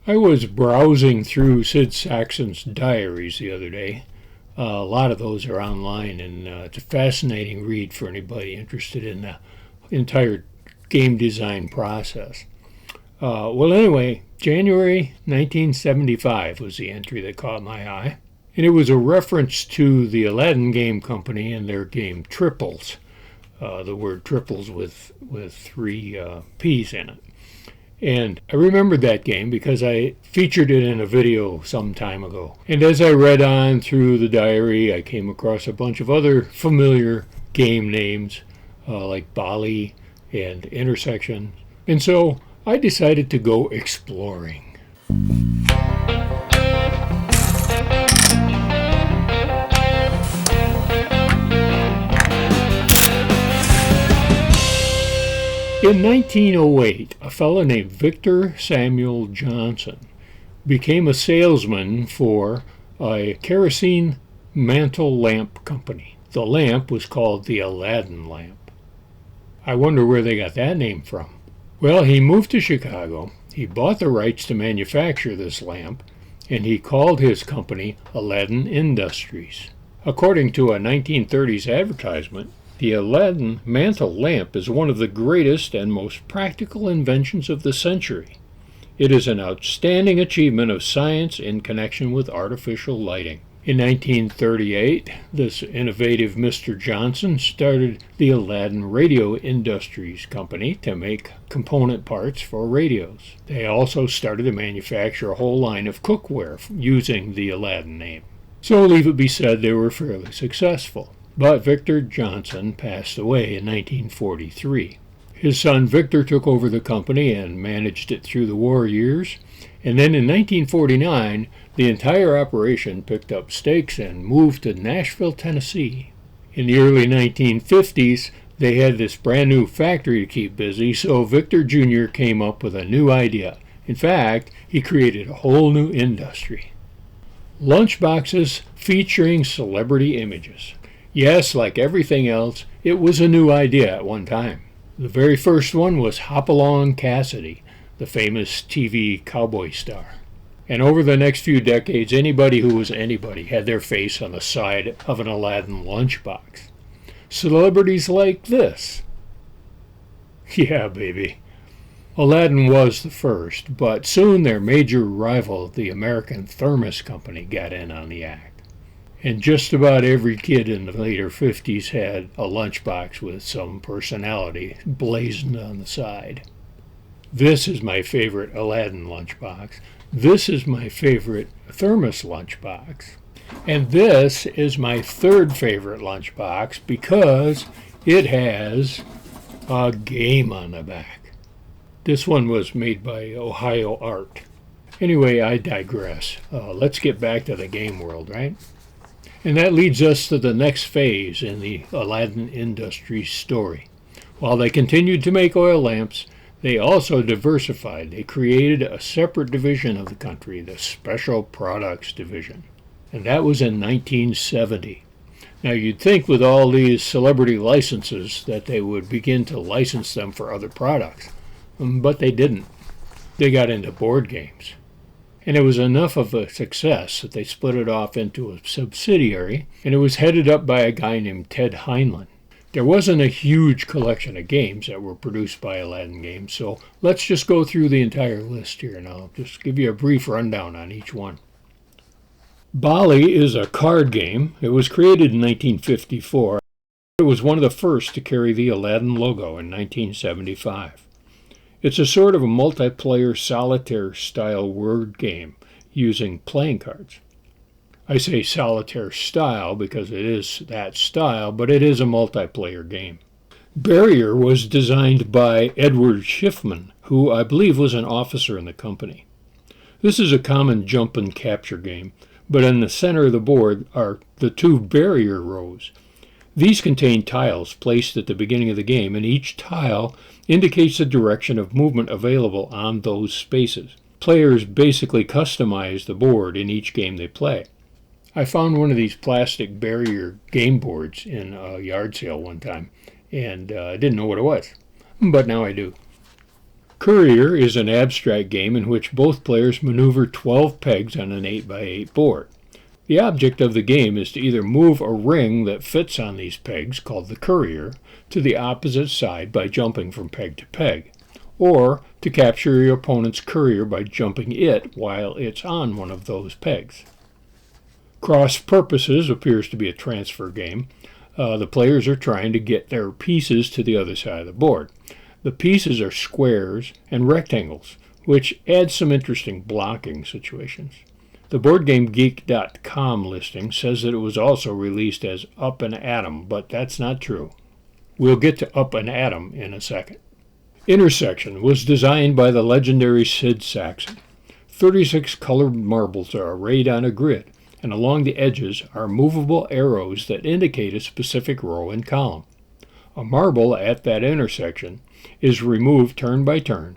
I was browsing through Sid Sackson's diaries the other day. A lot of those are online, and it's a fascinating read for anybody interested in the entire game design process. Anyway, January 1975 was the entry that caught my eye, and it was a reference to the Aladdin Game Company and their game Triples. The word triples with three P's in it. And I remembered that game because I featured it in a video some time ago. And as I read on through the diary, I came across a bunch of other familiar game names like Bali and Intersection. And so I decided to go exploring. In 1908, a fellow named Victor Samuel Johnson became a salesman for a kerosene mantle lamp company. The lamp was called the Aladdin lamp. I wonder where they got that name from. Well, he moved to Chicago, he bought the rights to manufacture this lamp, and he called his company Aladdin Industries. According to a 1930s advertisement, the Aladdin mantle lamp is one of the greatest and most practical inventions of the century. It is an outstanding achievement of science in connection with artificial lighting. In 1938, this innovative Mr. Johnson started the Aladdin Radio Industries company to make component parts for radios. They also started to manufacture a whole line of cookware using the Aladdin name. So leave it be said they were fairly successful. But Victor Johnson passed away in 1943. His son Victor took over the company and managed it through the war years, and then in 1949, the entire operation picked up stakes and moved to Nashville, Tennessee. In the early 1950s, they had this brand new factory to keep busy, so Victor Jr. came up with a new idea. In fact, he created a whole new industry. Lunchboxes featuring celebrity images. Yes, like everything else, it was a new idea at one time. The very first one was Hopalong Cassidy, the famous TV cowboy star. And over the next few decades, anybody who was anybody had their face on the side of an Aladdin lunchbox. Celebrities like this. Yeah, baby. Aladdin was the first, but soon their major rival, the American Thermos Company, got in on the act. And just about every kid in the later 50s had a lunchbox with some personality blazoned on the side. This is my favorite Aladdin lunchbox. This is my favorite Thermos lunchbox. And this is my third favorite lunchbox because it has a game on the back. This one was made by Ohio Art. Anyway, I digress. Let's get back to the game world, right? And that leads us to the next phase in the Aladdin Industries story. While they continued to make oil lamps, they also diversified. They created a separate division of the country, the Special Products Division. And that was in 1970. Now you'd think with all these celebrity licenses that they would begin to license them for other products. But they didn't. They got into board games. And it was enough of a success that they split it off into a subsidiary, and it was headed up by a guy named Ted Heinlein. There wasn't a huge collection of games that were produced by Aladdin Games, so let's just go through the entire list here, and I'll just give you a brief rundown on each one. Bali is a card game. It was created in 1954. It was one of the first to carry the Aladdin logo in 1975. It's a sort of a multiplayer solitaire-style word game using playing cards. I say solitaire-style because it is that style, but it is a multiplayer game. Barrier was designed by Edward Schiffman, who I believe was an officer in the company. This is a common jump and capture game, but in the center of the board are the two barrier rows. These contain tiles placed at the beginning of the game, and each tile indicates the direction of movement available on those spaces. Players basically customize the board in each game they play. I found one of these plastic barrier game boards in a yard sale one time, and I didn't know what it was, but now I do. Courier is an abstract game in which both players maneuver 12 pegs on an 8x8 board. The object of the game is to either move a ring that fits on these pegs, called the courier, to the opposite side by jumping from peg to peg, or to capture your opponent's courier by jumping it while it's on one of those pegs. Cross Purposes appears to be a transfer game. The players are trying to get their pieces to the other side of the board. The pieces are squares and rectangles, which adds some interesting blocking situations. The BoardGameGeek.com listing says that it was also released as Up and Atom, but that's not true. We'll get to Up and Atom in a second. Intersection was designed by the legendary Sid Sackson. 36 colored marbles are arrayed on a grid, and along the edges are movable arrows that indicate a specific row and column. A marble at that intersection is removed turn by turn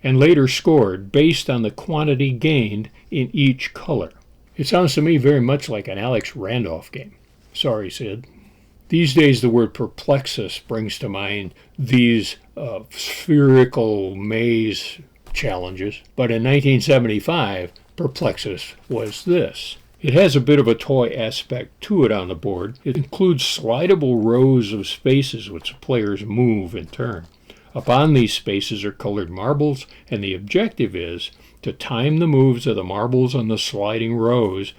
and later scored based on the quantity gained in each color. It sounds to me very much like an Alex Randolph game. Sorry, Sid. These days the word Perplexus brings to mind these spherical maze challenges, but in 1975, Perplexus was this. It has a bit of a toy aspect to it on the board. It includes slidable rows of spaces which players move in turn. Upon these spaces are colored marbles, and the objective is to time the moves of the marbles on the sliding rows.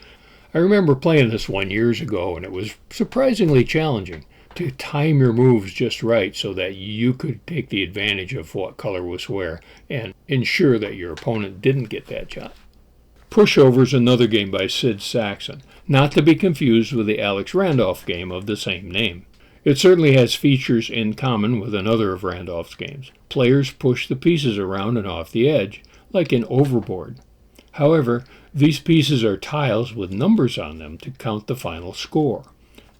I remember playing this one years ago, and it was surprisingly challenging to time your moves just right so that you could take the advantage of what color was where and ensure that your opponent didn't get that shot. Pushover is another game by Sid Sackson, not to be confused with the Alex Randolph game of the same name. It certainly has features in common with another of Randolph's games. Players push the pieces around and off the edge, like in Overboard. However, these pieces are tiles with numbers on them to count the final score.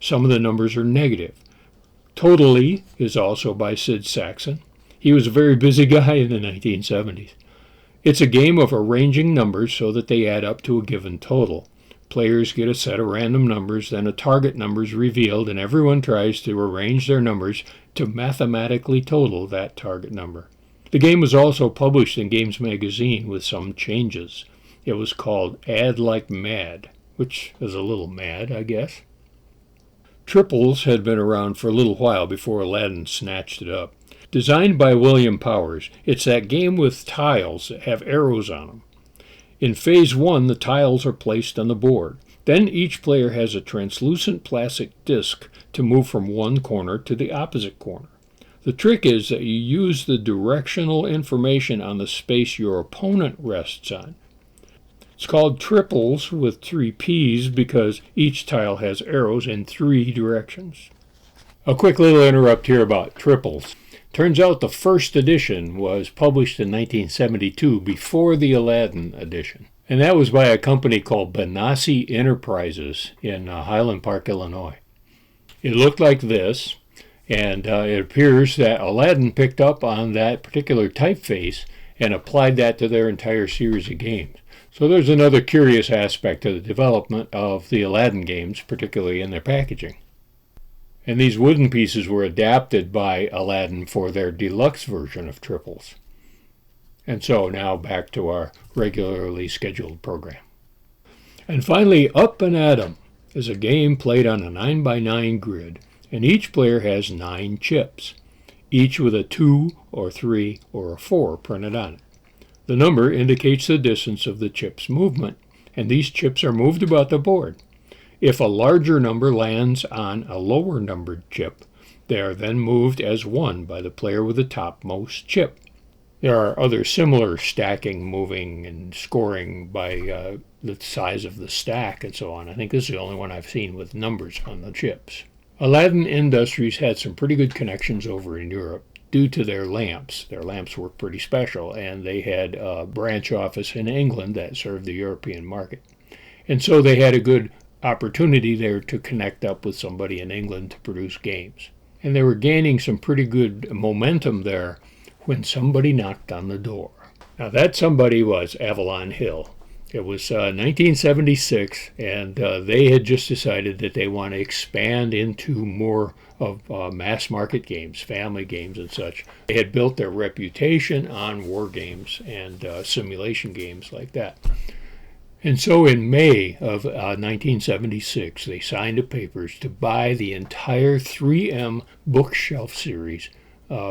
Some of the numbers are negative. Totally is also by Sid Sackson. He was a very busy guy in the 1970s. It's a game of arranging numbers so that they add up to a given total. Players get a set of random numbers, then a target number is revealed, and everyone tries to arrange their numbers to mathematically total that target number. The game was also published in Games Magazine with some changes. It was called Add Like Mad, which is a little mad, I guess. Triples had been around for a little while before Aladdin snatched it up. Designed by William Powers, it's that game with tiles that have arrows on them. In Phase 1, the tiles are placed on the board. Then each player has a translucent plastic disc to move from one corner to the opposite corner. The trick is that you use the directional information on the space your opponent rests on. It's called Triples with 3 P's because each tile has arrows in 3 directions. A quick little interrupt here about Triples. Turns out the first edition was published in 1972 before the Aladdin edition. And that was by a company called Benassi Enterprises in Highland Park, Illinois. It looked like this, and it appears that Aladdin picked up on that particular typeface and applied that to their entire series of games. So there's another curious aspect to the development of the Aladdin games, particularly in their packaging. And these wooden pieces were adapted by Aladdin for their deluxe version of Triples. And so now back to our regularly scheduled program. And finally, Up and Atom is a game played on a 9x9 grid, and each player has 9 chips, each with a 2 or 3 or a 4 printed on it. The number indicates the distance of the chip's movement, and these chips are moved about the board. If a larger number lands on a lower numbered chip, they are then moved as 1 by the player with the topmost chip. There are other similar stacking, moving, and scoring by the size of the stack and so on. I think this is the only one I've seen with numbers on the chips. Aladdin Industries had some pretty good connections over in Europe due to their lamps. Their lamps were pretty special, and they had a branch office in England that served the European market. And so they had a good opportunity there to connect up with somebody in England to produce games. And they were gaining some pretty good momentum there when somebody knocked on the door. Now that somebody was Avalon Hill. It was 1976, and they had just decided that they want to expand into more of mass market games, family games, and such. They had built their reputation on war games and simulation games like that. And so in May of 1976, they signed the papers to buy the entire 3M bookshelf series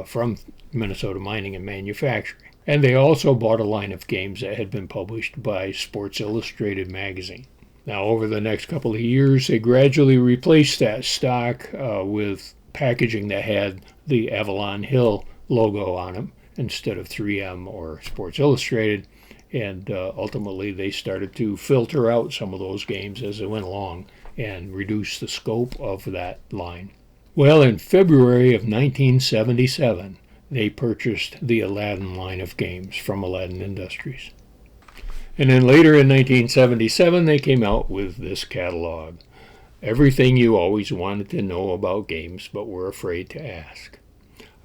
from Minnesota Mining and Manufacturing. And they also bought a line of games that had been published by Sports Illustrated magazine. Now, over the next couple of years, they gradually replaced that stock with packaging that had the Avalon Hill logo on them instead of 3M or Sports Illustrated. And ultimately, they started to filter out some of those games as they went along and reduce the scope of that line. Well, in February of 1977, they purchased the Aladdin line of games from Aladdin Industries. And then later in 1977, they came out with this catalog. Everything you always wanted to know about games but were afraid to ask.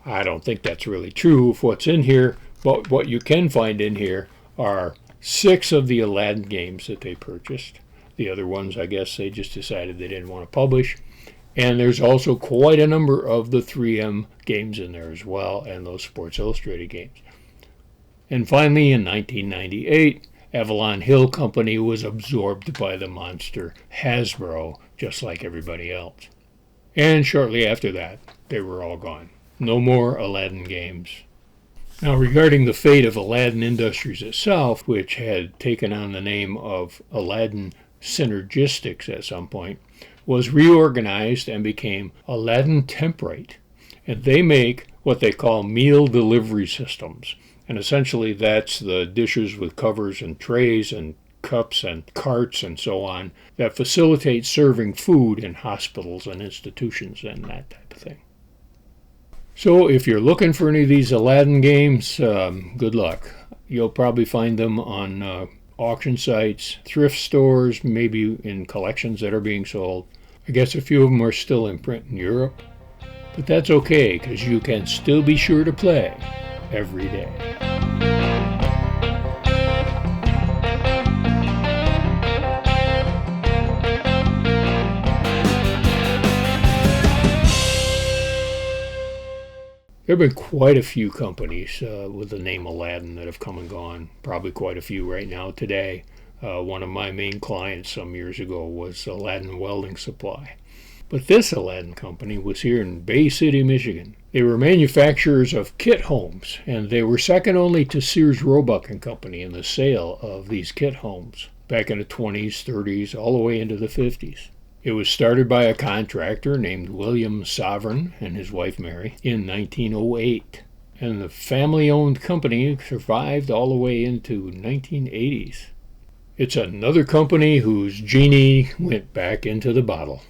I don't think that's really true of what's in here, but what you can find in here are 6 of the Aladdin games that they purchased. The other ones, I guess, they just decided they didn't want to publish. And there's also quite a number of the 3M games in there as well, and those Sports Illustrated games. And finally, in 1998, Avalon Hill Company was absorbed by the monster Hasbro, just like everybody else. And shortly after that, they were all gone. No more Aladdin games. Now, regarding the fate of Aladdin Industries itself, which had taken on the name of Aladdin Synergistics at some point, was reorganized and became Aladdin Temp-Rite. And they make what they call meal delivery systems. And essentially that's the dishes with covers and trays and cups and carts and so on that facilitate serving food in hospitals and institutions and that type of thing. So if you're looking for any of these Aladdin games, good luck. You'll probably find them on auction sites, thrift stores, maybe in collections that are being sold. I guess a few of them are still in print in Europe, but that's okay because you can still be sure to play every day. There have been quite a few companies with the name Aladdin that have come and gone, probably quite a few right now today. One of my main clients some years ago was Aladdin Welding Supply. But this Aladdin company was here in Bay City, Michigan. They were manufacturers of kit homes, and they were second only to Sears Roebuck and Company in the sale of these kit homes back in the 20s, 30s, all the way into the 50s. It was started by a contractor named William Sovereign and his wife Mary in 1908. And the family-owned company survived all the way into 1980s. It's another company whose genie went back into the bottle.